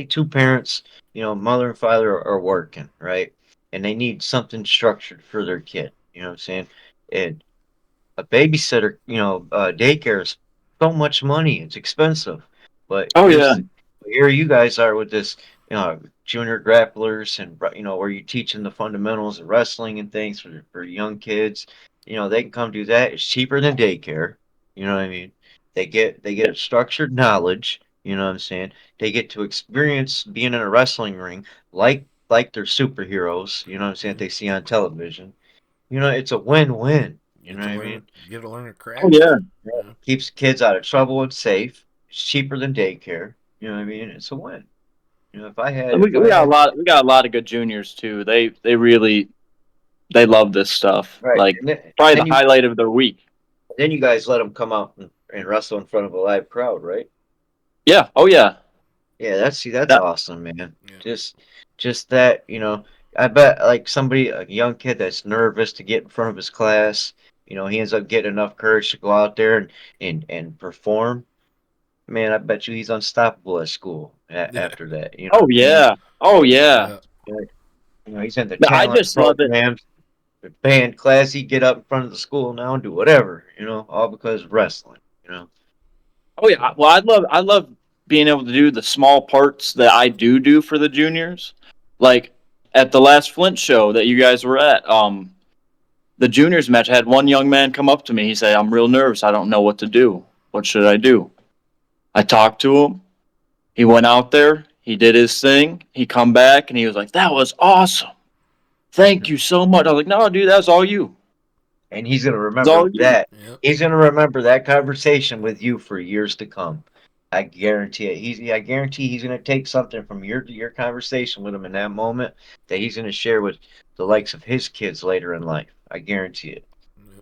two parents, mother and father are working, right, and they need something structured for their kid. You know what I'm saying? And a babysitter, daycare is so much money. It's expensive, but Oh yeah. here you guys are with this, junior grapplers, and where you're teaching the fundamentals of wrestling and things for young kids. They can come do that. It's cheaper than daycare. You know what I mean? They get structured knowledge. You know what I'm saying? They get to experience being in a wrestling ring like they're superheroes. You know what I'm saying? They see on television. It's a win-win. You know what I mean? You get to learn a Oh yeah. craft. Yeah. Yeah. Keeps kids out of trouble and safe. It's cheaper than daycare. You know what I mean? It's a win. If I had, And if we I got a had, lot. We got a lot of good juniors too. They really they love this stuff. right, Like and then, probably the then you, highlight of their week. then you guys let them come out and wrestle in front of a live crowd, right? Yeah. Oh yeah. Yeah, that's That, awesome, man. Yeah. Just that, I bet like a young kid that's nervous to get in front of his class, he ends up getting enough courage to go out there and perform. Man, I bet you he's unstoppable at school Yeah. after that. You know oh what I mean? yeah. Oh yeah. Yeah. He's in the No, I talent just love it. programs, the band class. He get up in front of the school now and do whatever, all because of wrestling. Oh yeah. So Well, I love being able to do the small parts that I do for the juniors. Like at the last Flint show that you guys were at, the juniors match. I had one young man come up to me. He said, "I'm real nervous. I don't know what to do. What should I do?" I talked to him. He went out there. He did his thing. He come back and he was like, "That was awesome. Thank you so much." I was like, "No, dude, that's all you. and he's gonna That's all remember you." that. Yep. He's gonna remember that conversation with you for years to come. I guarantee it. I guarantee he's gonna take something from your conversation with him in that moment that he's gonna share with the likes of his kids later in life. I guarantee it.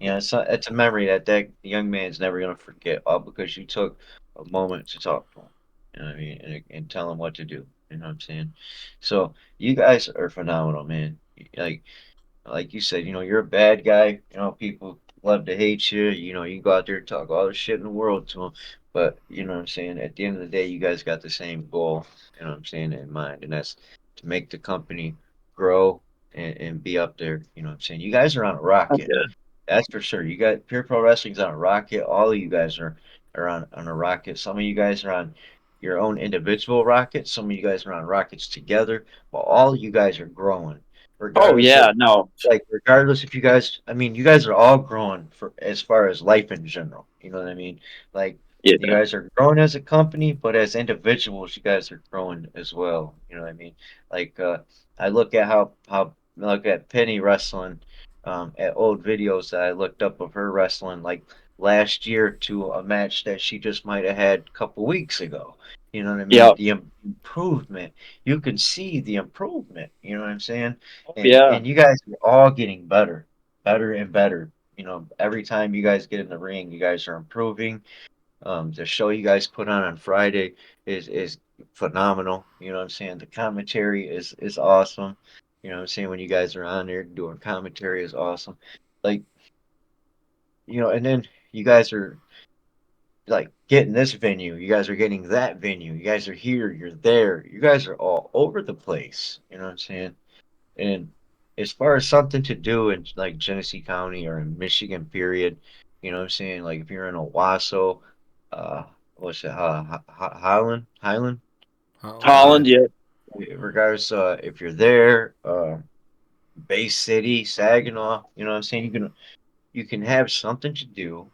Yep. It's a memory that young man's never gonna forget, all because you took a moment to talk to him. You know what I mean, and tell him what to do. You know what I'm saying? So you guys are phenomenal, man. Like you said, you're a bad guy. People love to hate you. You go out there and talk all the shit in the world to them. But you know what I'm saying? At the end of the day, you guys got the same goal, what I'm saying, in mind. And that's to make the company grow and be up there. You know what I'm saying? You guys are on a rocket. Yeah. That's for sure. You got Pure Pro Wrestling's on a rocket. All of you guys are on a rocket. Some of you guys are on your own individual rockets. Some of you guys are on rockets together. But all of you guys are growing Oh regardless yeah. of No. regardless if you guys, I mean, you guys are all growing for as far as life in general. You know what I mean? Like you Yeah. guys are growing as a company, but as individuals, you guys are growing as well. You know what I mean? Like I look at how I look at Penny wrestling, at old videos that I looked up of her wrestling like last year to a match that she just might have had a couple weeks ago. You know what I mean? Yeah. The improvement. You can see the improvement. You know what I'm saying? Oh yeah. And you guys are all getting better, better and better. Every time you guys get in the ring, you guys are improving. The show you guys put on Friday is phenomenal. You know what I'm saying? The commentary is awesome. You know what I'm saying? When you guys are on there doing commentary is awesome. Like, and then you guys are like getting this venue, you guys are getting that venue, you guys are here, you're there, you guys are all over the place. You know what I'm saying? And as far as something to do in like Genesee County or in Michigan, period, you know what I'm saying? Like if you're in Owasso, uh, what's it, Highland, Holland. uh, Yeah. Holland. Yeah. regardless, if you're there, Bay City, Saginaw, you know what I'm saying? You can have something to do,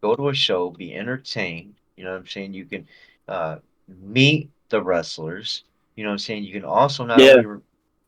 go to a show, be entertained. You know what I'm saying? You can uh, meet the wrestlers. You know what I'm saying? You can also not only Yeah.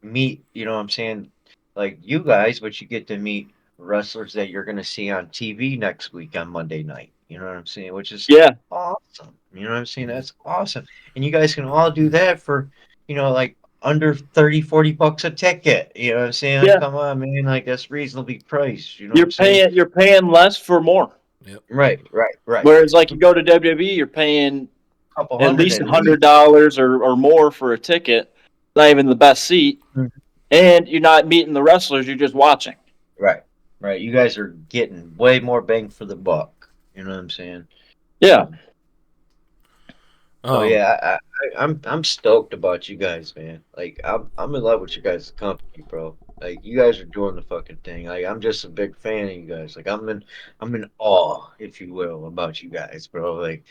meet, you know what I'm saying, like you guys, but you get to meet wrestlers that you're gonna see on TV next week on Monday night. You know what I'm saying? Which is Yeah, awesome. You know what I'm saying? That's awesome. And you guys can all do that for, like under 30, $40 a ticket. You know what I'm saying? Like, yeah. come on, man. Like that's reasonably priced. You know what You're I'm saying? paying less for more. Yep. Right, right, right. Whereas like you go to WWE, you're paying Couple at hundred least at least. $100 or more for a ticket, not even the best seat, Mhm. and you're not meeting the wrestlers. You're just watching. Right, right. You guys are getting way more bang for the buck. You know what I'm saying? Yeah, Um, So Um. yeah, I'm stoked about you guys, man. Like I'm in love with you guys' company, bro. Like you guys are doing the fucking thing. Like I'm just a big fan of you guys. Like I'm in awe, if you will, about you guys, bro. Like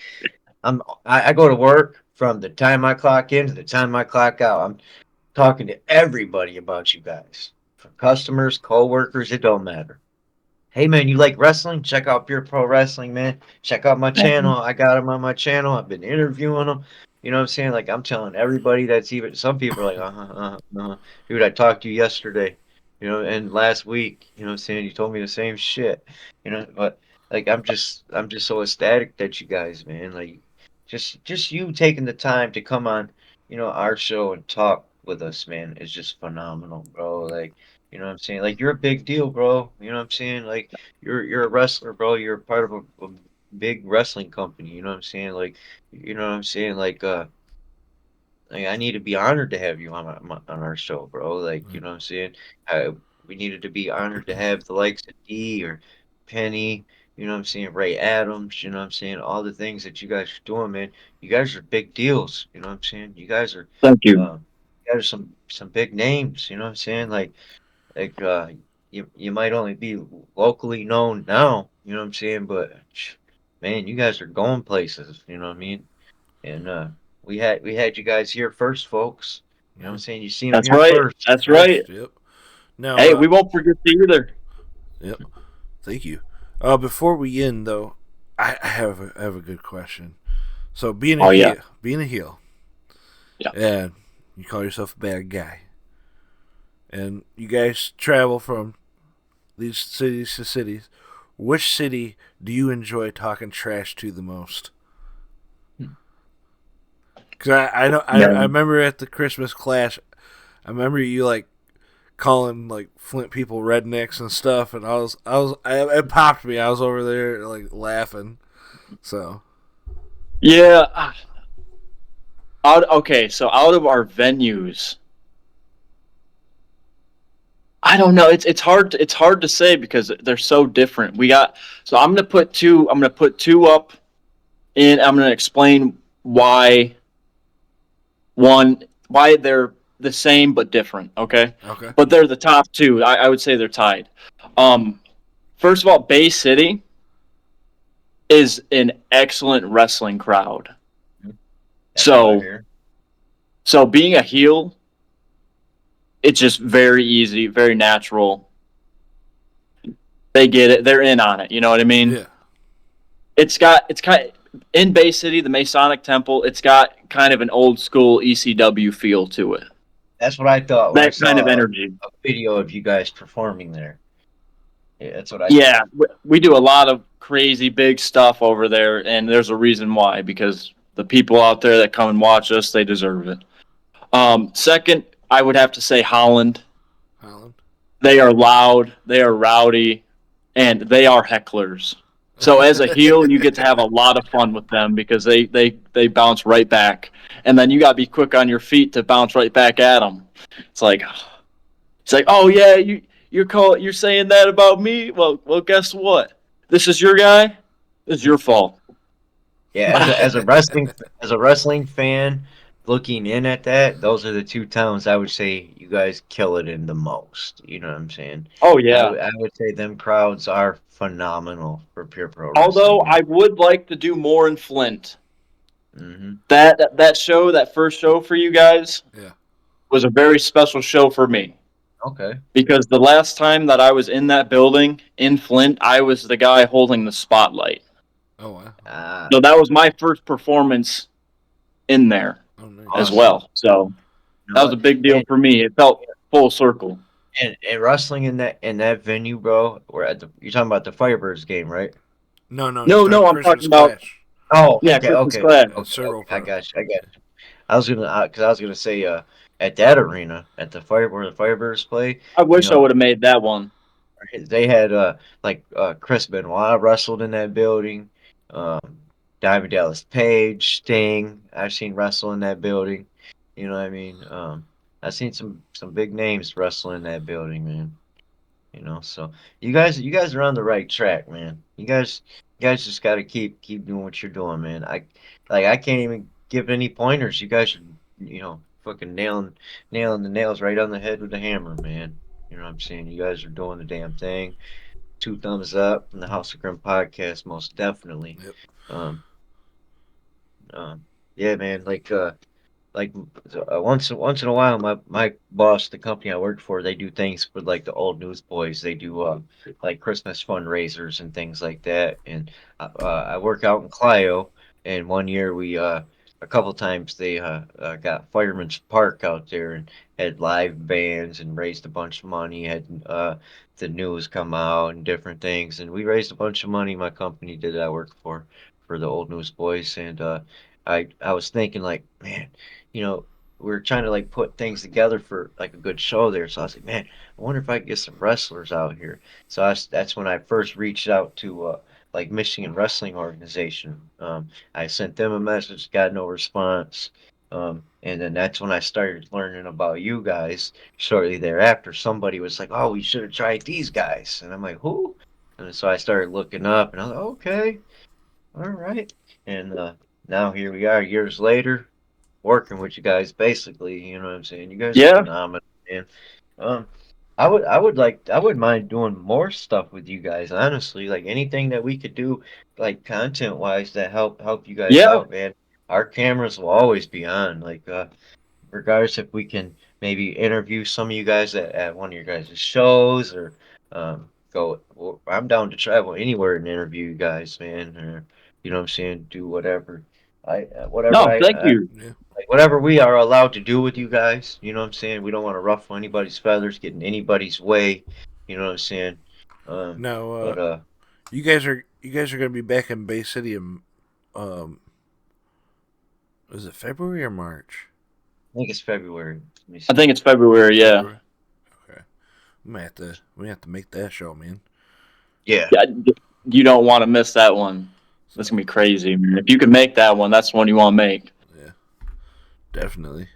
I go to work from the time I clock in to the time I clock out. I'm talking to everybody about you guys. From customers, coworkers, it don't matter. Hey man, you like wrestling? Check out Pure Pro Wrestling, man. Check out my thank you. channel. I got him on my channel. I've been interviewing him. You know what I'm saying? Like I'm telling everybody that's even some people are like, dude, I talked to you yesterday, and last week, you know what I'm saying? You told me the same shit. But like I'm just so ecstatic that you guys, man, like just you taking the time to come on, our show and talk with us, man, is just phenomenal, bro. Like you know what I'm saying? Like you're a big deal, bro. You know what I'm saying? Like you're a wrestler, bro. You're part of a big wrestling company. You know what I'm saying? Like you know what I'm saying? Like I need to be honored to have you on our show, bro. Like you know what I'm saying? Uh, we needed to be honored to have the likes of D or Penny. You know what I'm saying? Ray Adams. You know what I'm saying? All the things that you guys are doing, man. You guys are big deals. You know what I'm saying? You guys are. Thank you. You guys are some big names. You know what I'm saying? Like you might only be locally known now, you know what I'm saying? But man, you guys are going places, you know what I mean? And we had you guys here first, folks. You know what I'm Yeah. saying? You seen them That's here right. first. That's right. First. Yep. Now. Hey, we won't forget you either. Yep. Thank you. Before we end though, I have a good question. So Oh yeah, being a heel, yeah. and you call yourself a bad guy, and you guys travel from these cities to cities. Which city do you enjoy talking trash to the most? Because I Man, remember at the Christmas Clash, I remember you like calling like Flint people rednecks and stuff, and it popped me. I was over there like laughing. So yeah. Okay, so out of our venues, I don't know. It's hard to say because they're so different. We got so I'm gonna put two. I'm gonna put two up, and I'm gonna explain why they're the same but different. Okay, okay, but they're the top two. I would say they're tied. Um, First of all, Bay City is an excellent wrestling crowd. Mhm. That's what I So hear. so being a heel, it's just very easy, very natural. They get it. They're in on it. You know what I mean? yeah, It's kind of, in Bay City, the Masonic Temple. It's got kind of an old school ECW feel to it. That's what I thought when I That kind of saw energy. a video of you guys performing there. Yeah, that's what I Yeah, thought. we do a lot of crazy big stuff over there, and there's a reason why because the people out there that come and watch us, they deserve it. Second, I would have to say Holland. Holland. They are loud, they are rowdy, and they are hecklers. So as a heel, you get to have a lot of fun with them because they bounce right back, and then you got to be quick on your feet to bounce right back at them. It's like oh yeah, you're saying that about me. Well, guess what? This is your guy. This is your fault. Yeah, as a wrestling fan, looking in at that, those are the two towns I would say you guys kill it in the most. You know what I'm saying? Oh I yeah. would I would say them crowds are phenomenal for pure pro Although wrestling, man. I would like to do more in Flint. Hmm. That first show for you guys Yeah. was a very special show for me. Okay. Because the last time that I was in that building in Flint, I was the guy holding the spotlight. Oh wow. Ah, So that was my first performance in there Oh nice. as awesome. well. So You know that was a what? big deal And for me. It felt full circle. And wrestling in that venue, bro. You're talking about the Firebirds game, right? No, he's No, talking I'm talking Christmas about Clash. Oh, yeah, okay, Christmas okay, Clash. Servo I Pro. got you. I was gonna, because I was gonna say, at that arena, at the where the Firebirds play, I you wish I know, would have made that one. they had Chris Benoit wrestled in that building, um, Diamond Dallas Page, Sting. I've seen wrestle in that building. You know what I mean? I've seen some big names wrestle in that building, man. So you guys are on the right track, man. You guys just got to keep doing what you're doing, man. I can't even give any pointers. You guys are, fucking nailing the nails right on the head with the hammer, man. You know what I'm saying? You guys are doing the damn thing. Two thumbs up from the House of Grim podcast, most definitely. Yep. Um, yeah, man. Like once in a while, my boss, the company I work for, they do things with like the old newsboys. They do like Christmas fundraisers and things like that. And I work out in Clio, and one year we a couple times they got Fireman's Park out there and had live bands and raised a bunch of money. Had the news come out and different things, and we raised a bunch of money. My company did that I work for the old newsboys, and I was thinking like, man, you know, we were trying to like put things together for like a good show there. So I was like, man, I wonder if I could get some wrestlers out here. So that's when I first reached out to like Michigan Wrestling Organization. I sent them a message, got no response. And then that's when I started learning about you guys. Shortly thereafter, somebody was like, "Oh, we should have tried these guys," and I'm like, "Who?" And so I started looking up, and I was like, "Okay, all right." And now here we are, years later, working with you guys basically, you know what I'm saying? You guys are Yeah, phenomenal, man. Um I wouldn't mind doing more stuff with you guys, honestly. Like anything that we could do like content wise that help you guys yeah. out, man. Our cameras will always be on. Like regardless if we can maybe interview some of you guys at one of your guys' shows or I'm down to travel anywhere and interview you guys, man, or you know what I'm saying, do whatever. No, thank you. Yeah. Like whatever we are allowed to do with you guys, you know what I'm saying? We don't want to ruffle anybody's feathers, get in anybody's way, you know what I'm saying? Now, But you guys are gonna be back in Bay City in um, is it February or March? I think it's February. Let me I see. think it's February. Yeah, February. Okay. We have to make that show, man. Yeah. yeah. You don't want to miss that one. That's So gonna be crazy, man. If you can make that one, that's the one you want to make. yeah, definitely.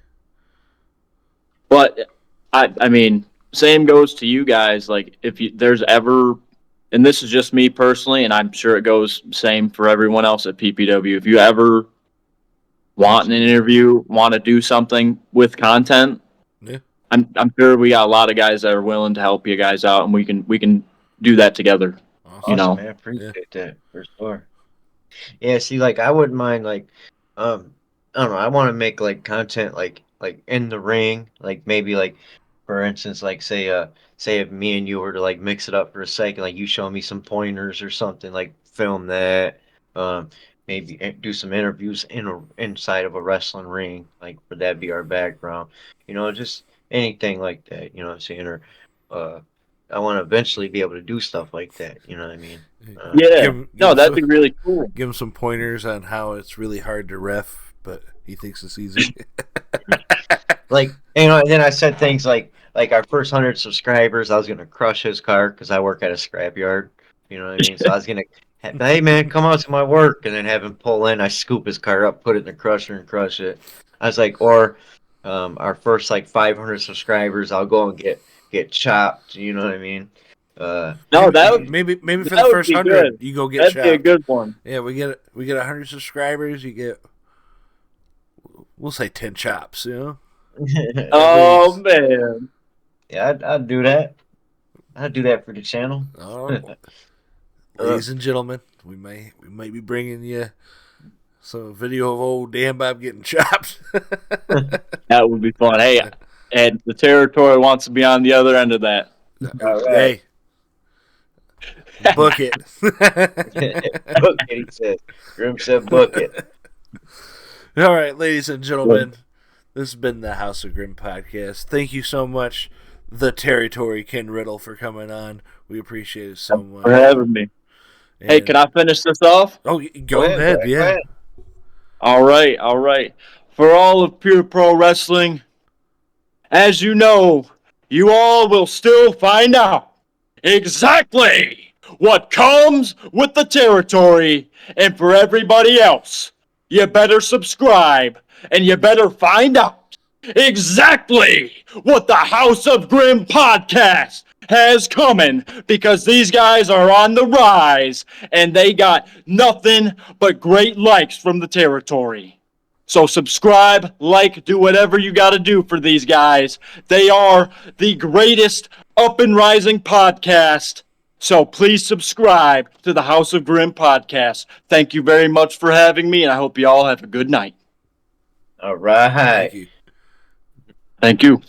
But I mean, same goes to you guys. Like, if there's ever, and this is just me personally, and I'm sure it goes same for everyone else at PPW. If you ever want an interview, want to do something with content, Yeah. I'm sure we got a lot of guys that are willing to help you guys out, and we can do that together. You Awesome. Awesome, know, man. Yeah. Appreciate that for sure. Yeah, see, like I wouldn't mind like I don't know, I want to make like content like in the ring, like maybe like for instance, like say if me and you were to like mix it up for a second, like you show me some pointers or something, like film that, um maybe do some interviews inside of a wrestling ring, like for that be our background, just anything like that, you know what I'm saying, or uh I want to eventually be able to do stuff like that, you know what I mean? yeah. Give No, him that'd some be really cool. give him some pointers on how it's really hard to ref, but he thinks it's easy. Like, and then I said things like our first 100 subscribers, I was gonna crush his car because I work at a scrapyard. You know what I mean? So I was gonna, hey man, come out to my work, and then have him pull in. I scoop his car up, put it in the crusher, and crush it. I was like, or our first like 500 subscribers, I'll go and get chopped. You know what I mean? No, maybe that would maybe for the that would first be 100 good. you go get That'd be a chopped. good one. Yeah, we get 100 subscribers. You get, we'll say 10 chops. At Oh least. man. Yeah, I'd do that. I'd do that for the channel. Oh, Uh, ladies and gentlemen, we might be bringing you some video of old Dan Bob getting chopped. That would be fun. Hey, and the territory wants to be on the other end of that. all right. Hey, book it. Book it, he says. Grim said book it. All right, ladies and Well, gentlemen, This has been the House of Grim podcast. Thank you so much, the Territory Ken Riddle, for coming on. We appreciate it so much. For having me. And, hey, can I finish this off? Oh, go ahead. Go Yeah. ahead. All right. For all of Pure Pro Wrestling, as you know, you all will still find out exactly what comes with the territory. And for everybody else, you better subscribe and you better find out exactly what the House of Grim podcast has coming, because these guys are on the rise and they got nothing but great likes from the territory. So subscribe, like, do whatever you got to do for these guys. They are the greatest up and rising podcast. So please subscribe to the House of Grim podcast. Thank you very much for having me, and I hope you all have a good night. All right. Thank you. Thank you.